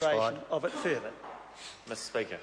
of it further. Mr Speaker.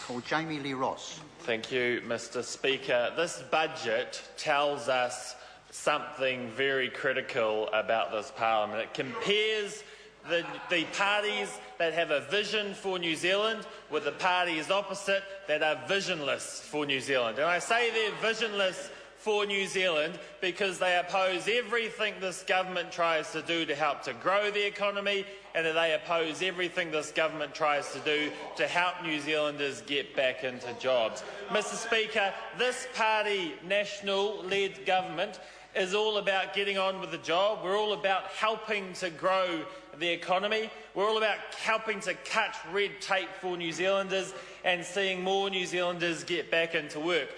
Call Jami-Lee Ross. Thank you, Mr Speaker. This budget tells us something very critical about this parliament. It compares the parties that have a vision for New Zealand with the parties opposite that are visionless for New Zealand. And I say they're visionless for New Zealand because they oppose everything this government tries to do to help to grow the economy, and they oppose everything this government tries to do to help New Zealanders get back into jobs. Mr Speaker, this party national-led government is all about getting on with the job. We're all about helping to grow the economy. We're all about helping to cut red tape for New Zealanders and seeing more New Zealanders get back into work.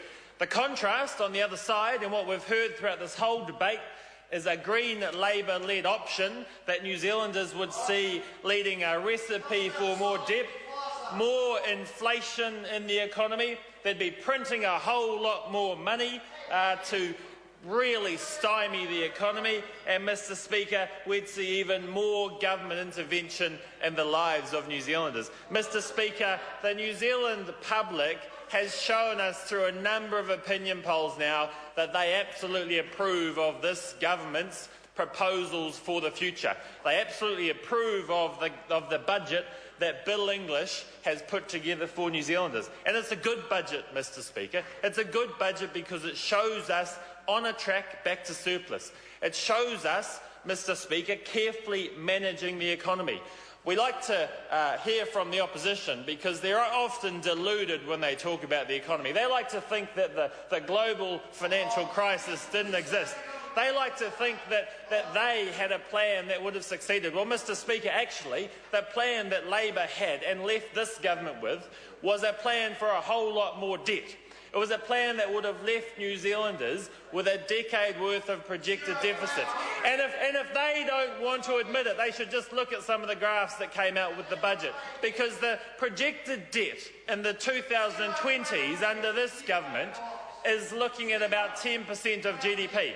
The contrast on the other side, and what we've heard throughout this whole debate, is a Green Labour-led option that New Zealanders would see leading a recipe for more debt, more inflation in the economy. They'd be printing a whole lot more money to really stymie the economy, and Mr Speaker, we'd see even more government intervention in the lives of New Zealanders. Mr Speaker, the New Zealand public has shown us through a number of opinion polls now that they absolutely approve of this government's proposals for the future. They absolutely approve of the budget that Bill English has put together for New Zealanders. And it's a good budget, Mr Speaker. It's a good budget because it shows us on a track back to surplus. It shows us, Mr Speaker, carefully managing the economy. We like to hear from the opposition because they're often deluded when they talk about the economy. They like to think that the global financial crisis didn't exist. They like to think that they had a plan that would have succeeded. Well, Mr Speaker, actually, the plan that Labor had and left this government with was a plan for a whole lot more debt. It was a plan that would have left New Zealanders with a decade worth of projected deficits. And if they don't want to admit it, they should just look at some of the graphs that came out with the budget. Because the projected debt in the 2020s under this government is looking at about 10% of GDP.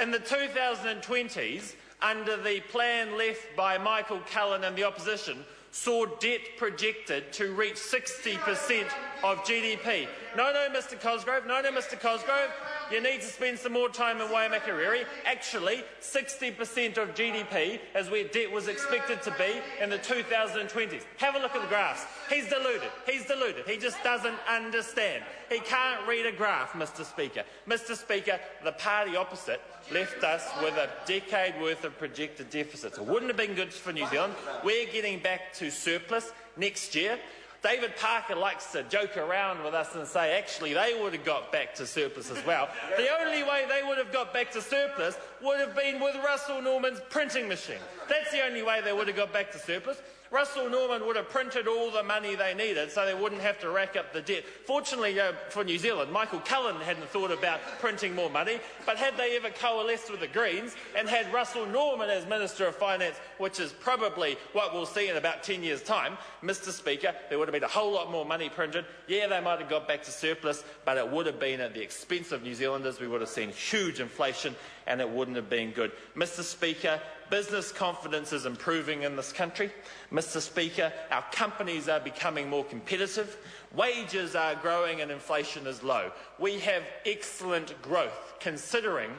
In the 2020s, under the plan left by Michael Cullen and the opposition, saw debt projected to reach 60% of GDP. No, Mr Cosgrove, Mr Cosgrove, you need to spend some more time in Waimakariri. Actually, 60% of GDP is where debt was expected to be in the 2020s. Have a look at the graphs. He's deluded. He just doesn't understand. He can't read a graph, Mr Speaker. Mr Speaker, the party opposite left us with a decade worth of projected deficits. It wouldn't have been good for New Zealand. We're getting back to surplus next year. David Parker likes to joke around with us and say, actually, they would have got back to surplus as well. The only way they would have got back to surplus would have been with Russell Norman's printing machine. That's the only way they would have got back to surplus. Russell Norman would have printed all the money they needed so they wouldn't have to rack up the debt. Fortunately for New Zealand, Michael Cullen hadn't thought about printing more money, but had they ever coalesced with the Greens and had Russell Norman as Minister of Finance, which is probably what we'll see in about 10 years' time, Mr Speaker, there would have been a whole lot more money printed. Yeah, they might have got back to surplus, but it would have been at the expense of New Zealanders. We would have seen huge inflation and it wouldn't have been good. Mr Speaker, business confidence is improving in this country. Mr Speaker, our companies are becoming more competitive. Wages are growing and inflation is low. We have excellent growth considering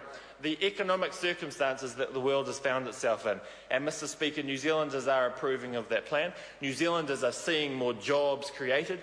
the economic circumstances that the world has found itself in. And Mr Speaker, New Zealanders are approving of that plan. New Zealanders are seeing more jobs created.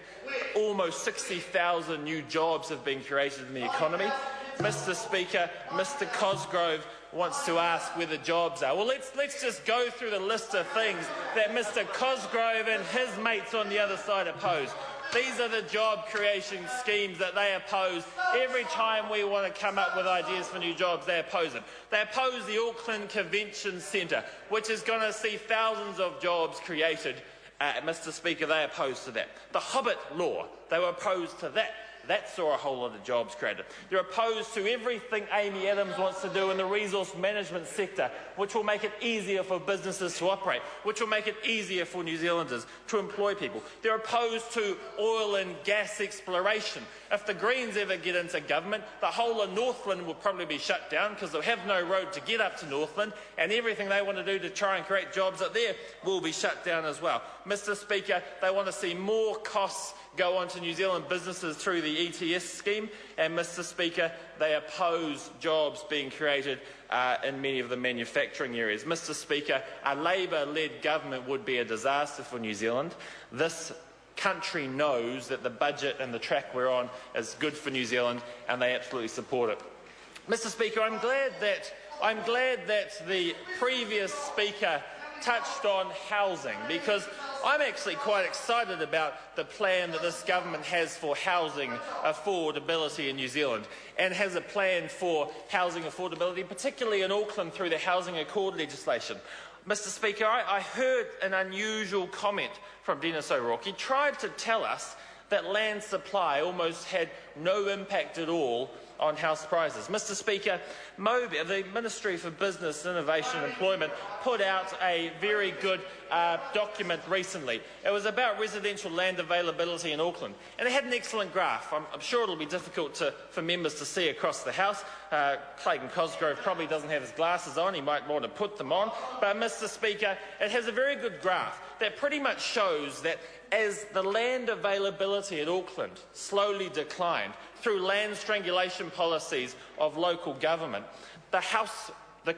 Almost 60,000 new jobs have been created in the economy. Mr Speaker, Mr Cosgrove wants to ask where the jobs are. Well, let's just go through the list of things that Mr Cosgrove and his mates on the other side oppose. These are the job creation schemes that they oppose. Every time we want to come up with ideas for new jobs, they oppose them. They oppose the Auckland Convention Centre, which is going to see thousands of jobs created. Mr Speaker, they oppose to that. The Hobbit Law, they were opposed to that. That saw a whole lot of jobs created. They're opposed to everything Amy Adams wants to do in the resource management sector, which will make it easier for businesses to operate, which will make it easier for New Zealanders to employ people. They're opposed to oil and gas exploration. If the Greens ever get into government, the whole of Northland will probably be shut down because they'll have no road to get up to Northland, and everything they want to do to try and create jobs up there will be shut down as well. Mr Speaker, they want to see more costs go on to New Zealand businesses through the ETS scheme, and Mr Speaker, they oppose jobs being created in many of the manufacturing areas. Mr Speaker, a Labour-led government would be a disaster for New Zealand. This country knows that the budget and the track we're on is good for New Zealand, and they absolutely support it. Mr Speaker, I'm glad that the previous speaker touched on housing, because I'm actually quite excited about the plan that this government has for housing affordability in New Zealand, and has a plan for housing affordability, particularly in Auckland, through the Housing Accord legislation. Mr Speaker, I heard an unusual comment from Dennis O'Rourke. He tried to tell us that land supply almost had no impact at all on house prices. Mr Speaker, the Ministry for Business, Innovation and Employment put out a very good document recently. It was about residential land availability in Auckland, and it had an excellent graph. I'm sure it'll be difficult for members to see across the House. Clayton Cosgrove probably doesn't have his glasses on. He might want to put them on. But, Mr Speaker, it has a very good graph that pretty much shows that as the land availability in Auckland slowly declined through land strangulation policies of local government, the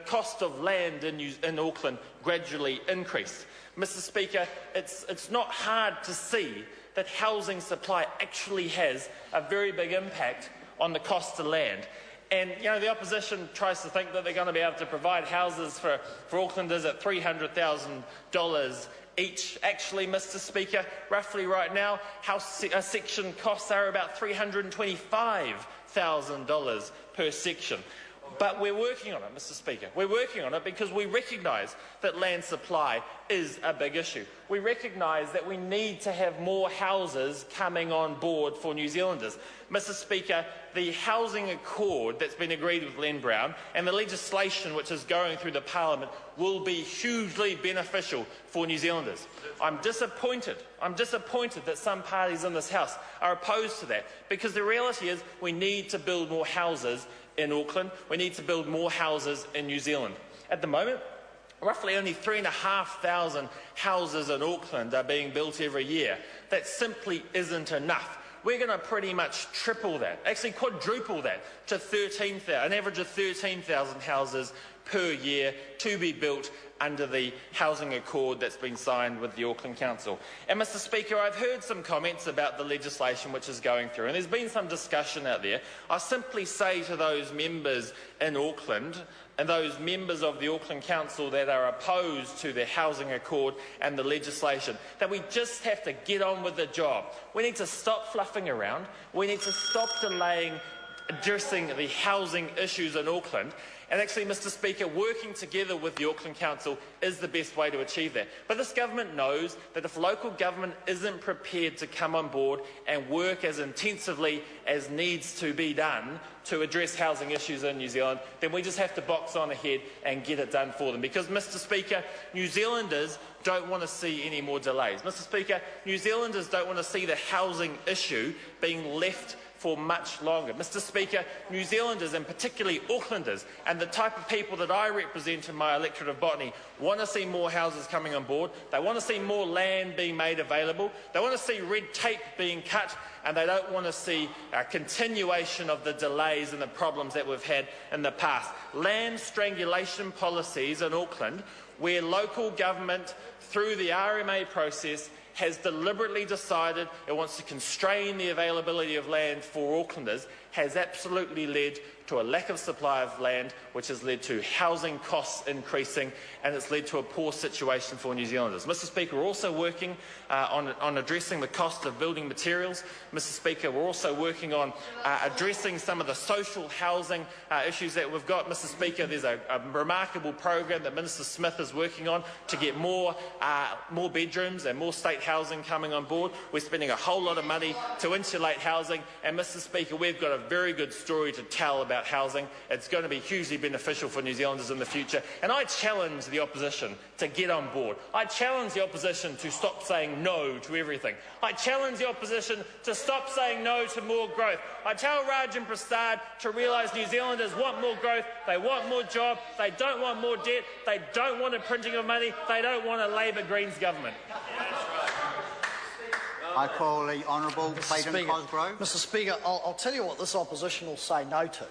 cost of land in Auckland gradually increased. Mr Speaker, it's not hard to see that housing supply actually has a very big impact on the cost of land. And, the opposition tries to think that they're going to be able to provide houses for Aucklanders at $300,000 each. Actually, Mr Speaker, roughly right now, house section costs are about $325,000 per section. But we're working on it, Mr Speaker. We're working on it because we recognise that land supply is a big issue. We recognise that we need to have more houses coming on board for New Zealanders. Mr Speaker, the Housing Accord that's been agreed with Len Brown and the legislation which is going through the Parliament will be hugely beneficial for New Zealanders. I'm disappointed that some parties in this House are opposed to that, because the reality is we need to build more houses in Auckland. We need to build more houses in New Zealand. At the moment, roughly only 3,500 houses in Auckland are being built every year. That simply isn't enough. We're going to pretty much triple that, actually quadruple that, to an average of 13,000 houses per year to be built under the Housing Accord that's been signed with the Auckland Council. And, Mr Speaker, I've heard some comments about the legislation which is going through, and there's been some discussion out there. I simply say to those members in Auckland and those members of the Auckland Council that are opposed to the Housing Accord and the legislation that we just have to get on with the job. We need to stop fluffing around. We need to stop delaying addressing the housing issues in Auckland. And actually, Mr Speaker, working together with the Auckland Council is the best way to achieve that. But this government knows that if local government isn't prepared to come on board and work as intensively as needs to be done to address housing issues in New Zealand, then we just have to box on ahead and get it done for them. Because, Mr Speaker, New Zealanders don't want to see any more delays. Mr Speaker, New Zealanders don't want to see the housing issue being left for much longer. Mr Speaker, New Zealanders, and particularly Aucklanders, and the type of people that I represent in my electorate of Botany, want to see more houses coming on board. They want to see more land being made available. They want to see red tape being cut, and they don't want to see a continuation of the delays and the problems that we've had in the past. Land strangulation policies in Auckland, where local government, through the RMA process, has deliberately decided it wants to constrain the availability of land for Aucklanders, has absolutely led to a lack of supply of land, which has led to housing costs increasing, and it's led to a poor situation for New Zealanders. Mr Speaker, we're also working on addressing the cost of building materials. Mr Speaker, we're also working on addressing some of the social housing issues that we've got. Mr Speaker, there's a remarkable program that Minister Smith is working on to get more bedrooms and more state housing coming on board. We're spending a whole lot of money to insulate housing, and Mr Speaker, we've got a very good story to tell about housing. It's going to be hugely beneficial for New Zealanders in the future, and I challenge the opposition to get on board. I challenge the opposition to stop saying no to everything. I challenge the opposition to stop saying no to more growth. I tell Raj and Prasad to realise New Zealanders want more growth, they want more job, they don't want more debt, they don't want a printing of money, they don't want a Labour Greens government. I call the Honourable Clayton Cosgrove. Mr Speaker, I'll tell you what this opposition will say no to.